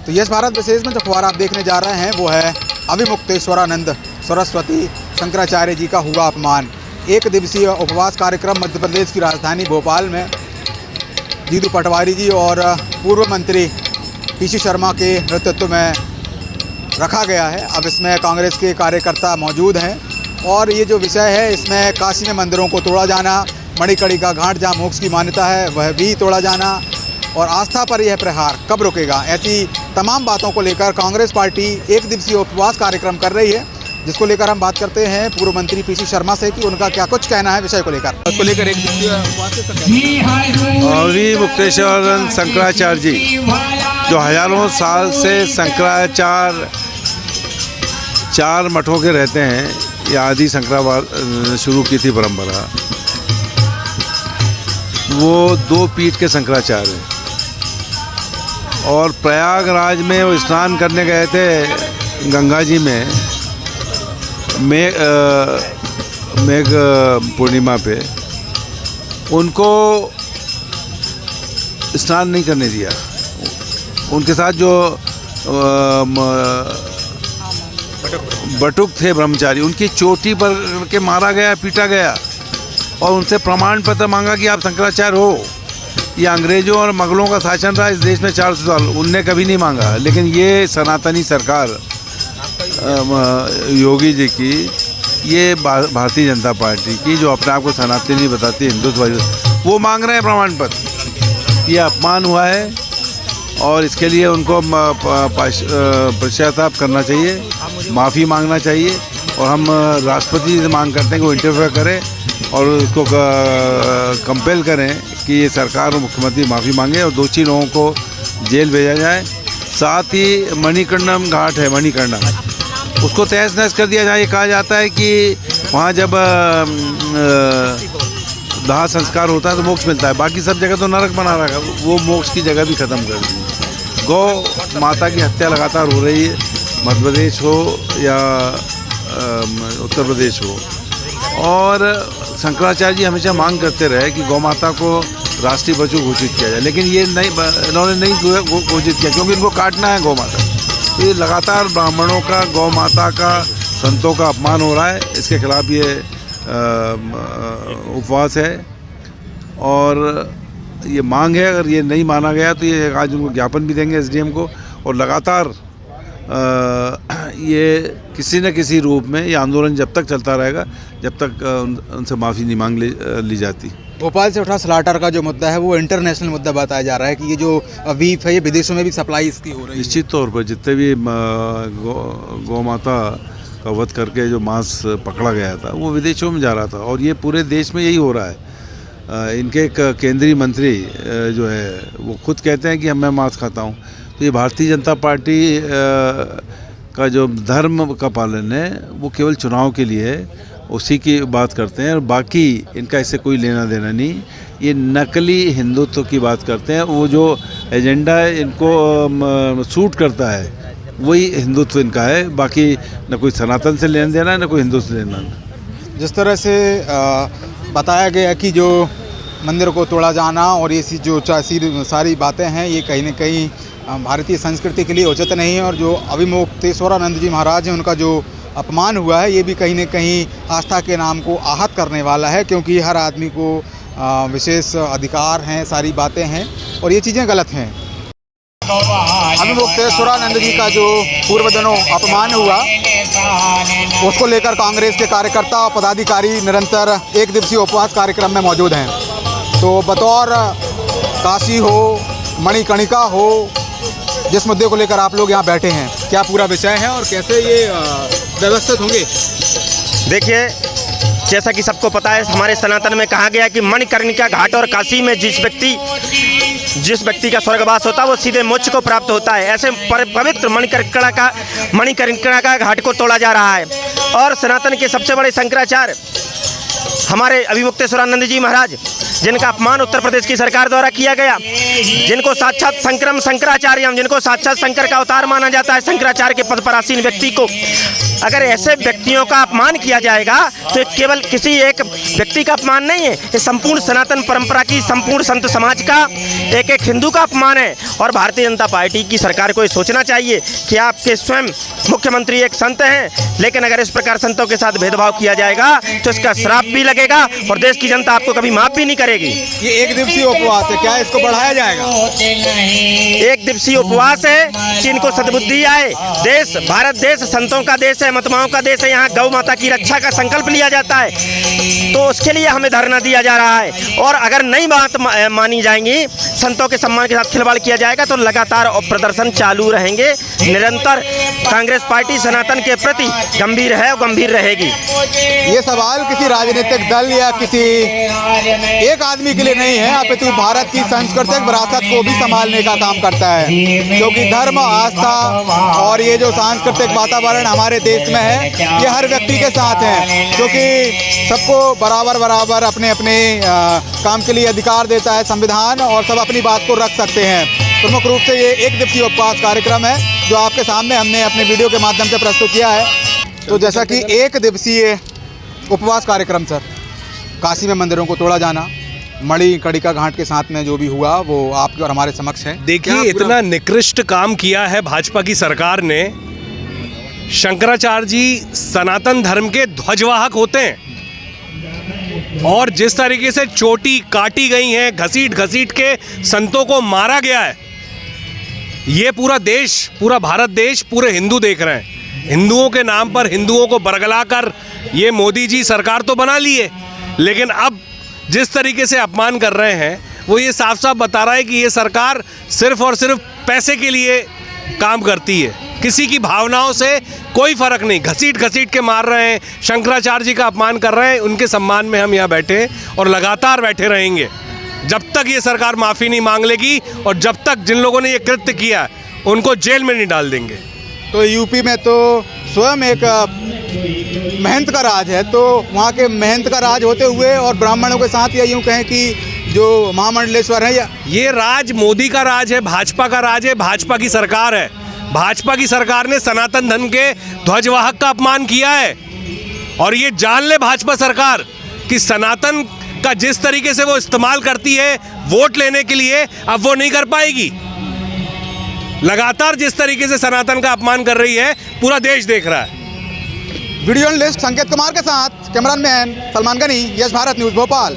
तो यश भारत विशेष में जो अखबार आप देखने जा रहे हैं वो है अविमुक्तेश्वरानंद सरस्वती शंकराचार्य जी का हुआ अपमान। एक दिवसीय उपवास कार्यक्रम मध्य प्रदेश की राजधानी भोपाल में जीतू पटवारी जी और पूर्व मंत्री पीसी शर्मा के नेतृत्व में रखा गया है। अब इसमें कांग्रेस के कार्यकर्ता मौजूद हैं और ये जो विषय है इसमें काशी में मंदिरों को तोड़ा जाना, मणिकर्णिका घाट जहाँ मोक्ष की मान्यता है वह भी तोड़ा जाना और आस्था पर यह प्रहार कब रुकेगा, ऐसी तमाम बातों को लेकर कांग्रेस पार्टी एक दिवसीय उपवास कार्यक्रम कर रही है, जिसको लेकर हम बात करते हैं पूर्व मंत्री पीसी शर्मा से कि उनका क्या कुछ कहना है विषय को लेकर। उसको लेकर एक दिवसीय उपवास अविमुक्तेश्वरानंद शंकराचार्य जी जो हजारों साल से शंकराचार्य चार मठों के रहते हैं, ये आदि शंकराचार्य शुरू की थी परंपरा। वो दो पीठ के शंकराचार्य हैं और प्रयागराज में वो स्नान करने गए थे गंगा जी में मेघ पूर्णिमा पे। उनको स्नान नहीं करने दिया। उनके साथ जो बटुक थे ब्रह्मचारी, उनकी चोटी पर के मारा गया, पीटा गया और उनसे प्रमाण पत्र मांगा कि आप शंकराचार्य हो। ये अंग्रेजों और मुगलों का शासन रहा इस देश में 400 साल, उनने कभी नहीं मांगा। लेकिन ये सनातनी सरकार योगी जी की, ये भारतीय जनता पार्टी की जो अपने आप को सनातनी बताती है, हिंदुत्ववादी, वो मांग रहे हैं प्रमाण पत्र। ये अपमान हुआ है और इसके लिए उनको पश्चाताप करना चाहिए, माफ़ी मांगना चाहिए और हम राष्ट्रपति से मांग करते हैं कि वो इंटरफेयर करें और उसको कंपेल करें कि ये सरकार और मुख्यमंत्री माफ़ी मांगे और दोषी लोगों को जेल भेजा जाए। साथ ही मणिकर्णिका घाट है, मणिकर्णिका, उसको तहस नहस कर दिया जाए। ये कहा जाता है कि वहाँ जब दाह संस्कार होता है तो मोक्ष मिलता है, बाकी सब जगह तो नरक बना रखा है, वो मोक्ष की जगह भी ख़त्म कर दी। गौ माता की हत्या लगातार हो रही है, मध्य प्रदेश हो या उत्तर प्रदेश हो। और शंकराचार्य जी हमेशा मांग करते रहे कि गौ माता को राष्ट्रीय पशु घोषित किया जाए, लेकिन ये इन्होंने नहीं घोषित किया क्योंकि इनको काटना है गौ माता। तो ये लगातार ब्राह्मणों का, गौ माता का, संतों का अपमान हो रहा है। इसके खिलाफ ये उपवास है और ये मांग है। अगर ये नहीं माना गया तो ये आज उनको ज्ञापन भी देंगे एसडीएम को और लगातार ये किसी न किसी रूप में ये आंदोलन जब तक चलता रहेगा जब तक उनसे माफ़ी नहीं मांग ली जाती। भोपाल से उठा स्लाटर का जो मुद्दा है वो इंटरनेशनल मुद्दा बताया जा रहा है कि ये जो बीफ है ये विदेशों में भी सप्लाई इसकी हो रही है। निश्चित तौर पर जितने भी गौ माता का वध करके जो मांस पकड़ा गया था वो विदेशों में जा रहा था और ये पूरे देश में यही हो रहा है। इनके एक केंद्रीय मंत्री जो है वो खुद कहते हैं कि मैं मांस खाता हूँ। तो ये भारतीय जनता पार्टी का जो धर्म का पालन है वो केवल चुनाव के लिए है, उसी की बात करते हैं और बाकी इनका इससे कोई लेना देना नहीं। ये नकली हिंदुत्व की बात करते हैं, वो जो एजेंडा इनको सूट करता है वही हिंदुत्व इनका है, बाकी न कोई सनातन से लेना देना है न कोई हिंदू से लेना। जिस तरह से बताया गया कि जो मंदिर को तोड़ा जाना और ये जो सारी बातें हैं ये कहीं न कहीं भारतीय संस्कृति के लिए उचित नहीं है और जो अविमुक्तेश्वरानंद जी महाराज हैं उनका जो अपमान हुआ है ये भी कहीं न कहीं आस्था के नाम को आहत करने वाला है, क्योंकि हर आदमी को विशेष अधिकार हैं, सारी बातें हैं और ये चीज़ें गलत हैं। अविमुक्तेश्वरानंद जी का जो पूर्व दिनों अपमान हुआ उसको लेकर कांग्रेस के कार्यकर्ता और पदाधिकारी निरंतर एक दिवसीय उपवास कार्यक्रम में मौजूद हैं। तो बतौर काशी हो, मणिकर्णिका हो, जिस मुद्दे को लेकर आप लोग यहाँ बैठे हैं, क्या पूरा विषय है और कैसे ये व्यवस्थित होंगे? देखिए, जैसा कि सबको पता है हमारे सनातन में कहा गया कि मणिकर्णिका घाट और काशी में जिस व्यक्ति का स्वर्गवास होता है वो सीधे मोक्ष को प्राप्त होता है। ऐसे पवित्र मणिकर्णिका का घाट को तोड़ा जा रहा है और सनातन के सबसे बड़े शंकराचार्य हमारे अविमुक्तेश्वरानंद जी महाराज, जिनका अपमान उत्तर प्रदेश की सरकार द्वारा किया गया, जिनको साक्षात शंकराचार्य, जिनको साक्षात शंकर का अवतार माना जाता है, शंकराचार्य के पद पर आसीन व्यक्ति को अगर ऐसे व्यक्तियों का अपमान किया जाएगा तो केवल किसी एक व्यक्ति का अपमान नहीं है, ये संपूर्ण सनातन परंपरा की, संपूर्ण संत समाज का, एक एक हिंदू का अपमान है। और भारतीय जनता पार्टी की सरकार को ये सोचना चाहिए कि आपके स्वयं मुख्यमंत्री एक संत हैं, लेकिन अगर इस प्रकार संतों के साथ भेदभाव किया जाएगा तो इसका श्राप भी लगेगा और देश की जनता आपको कभी माफ भी नहीं करेगी। ये एक दिवसीय उपवास है, क्या इसको बढ़ाया जाएगा? एक दिवसीय उपवास है कि इनको सद्बुद्धि आए। देश, भारत देश संतों का देश है, महात्माओं का देश है, यहाँ गौ माता की रक्षा का संकल्प लिया जाता है, तो उसके लिए हमें धरना दिया जा रहा है। और अगर नई बात मानी जाएंगी, संतों के सम्मान के साथ खिलवाड़ किया जाएगा तो लगातार प्रदर्शन चालू रहेंगे। निरंतर कांग्रेस पार्टी सनातन के प्रति गंभीर है और गंभीर रहेगी। ये सवाल किसी राजनीतिक दल या किसी एक आदमी के लिए नहीं है, अपितु भारत की सांस्कृतिक विरासत को भी संभालने का काम करता है, क्योंकि धर्म, आस्था और ये जो सांस्कृतिक वातावरण हमारे देश में है, ये हर व्यक्ति के साथ है, क्योंकि सबको बराबर अपने अपने काम के लिए अधिकार देता है संविधान, और सब अपनी बात को रख सकते हैं। प्रमुख रूप से ये एक दिवसीय उपवास कार्यक्रम है जो आपके सामने हमने अपने वीडियो के माध्यम से प्रस्तुत किया है। तो जैसा कि एक दिवसीय उपवास कार्यक्रम सर, काशी में मंदिरों को तोड़ा जाना, मणिकर्णिका घाट के साथ में जो भी हुआ वो आपके और हमारे समक्ष है। देखिए, इतना निकृष्ट काम किया है भाजपा की सरकार ने। शंकराचार्य जी सनातन धर्म के ध्वजवाहक होते हैं, और जिस तरीके से चोटी काटी गई है, घसीट घसीट के संतों को मारा गया है, ये पूरा देश, पूरा भारत देश, पूरे हिंदू देख रहे हैं। हिंदुओं के नाम पर हिंदुओं को बरगलाकर ये मोदी जी सरकार तो बना लिए, लेकिन अब जिस तरीके से अपमान कर रहे हैं वो ये साफ साफ बता रहा है कि ये सरकार सिर्फ और सिर्फ पैसे के लिए काम करती है, किसी की भावनाओं से कोई फर्क नहीं। घसीट घसीट के मार रहे हैं, शंकराचार्य जी का अपमान कर रहे हैं। उनके सम्मान में हम यहाँ बैठे हैं और लगातार बैठे रहेंगे जब तक ये सरकार माफ़ी नहीं मांग लेगी, और जब तक जिन लोगों ने ये कृत्य किया उनको जेल में नहीं डाल देंगे। तो यूपी में तो स्वयं एक महंत का राज है, तो वहाँ के महंत का राज होते हुए और ब्राह्मणों के साथ, या यूँ कहें कि जो महामंडलेश्वर है, या ये राज मोदी का राज है, भाजपा का राज है, भाजपा की सरकार है। भाजपा की सरकार ने सनातन धर्म के ध्वजवाहक का अपमान किया है, और ये जान ले भाजपा सरकार कि सनातन का जिस तरीके से वो इस्तेमाल करती है वोट लेने के लिए, अब वो नहीं कर पाएगी। लगातार जिस तरीके से सनातन का अपमान कर रही है पूरा देश देख रहा है। वीडियो जर्नलिस्ट संकेत कुमार के साथ cameraman Salman Gani, Yes Bharat News Bhopal.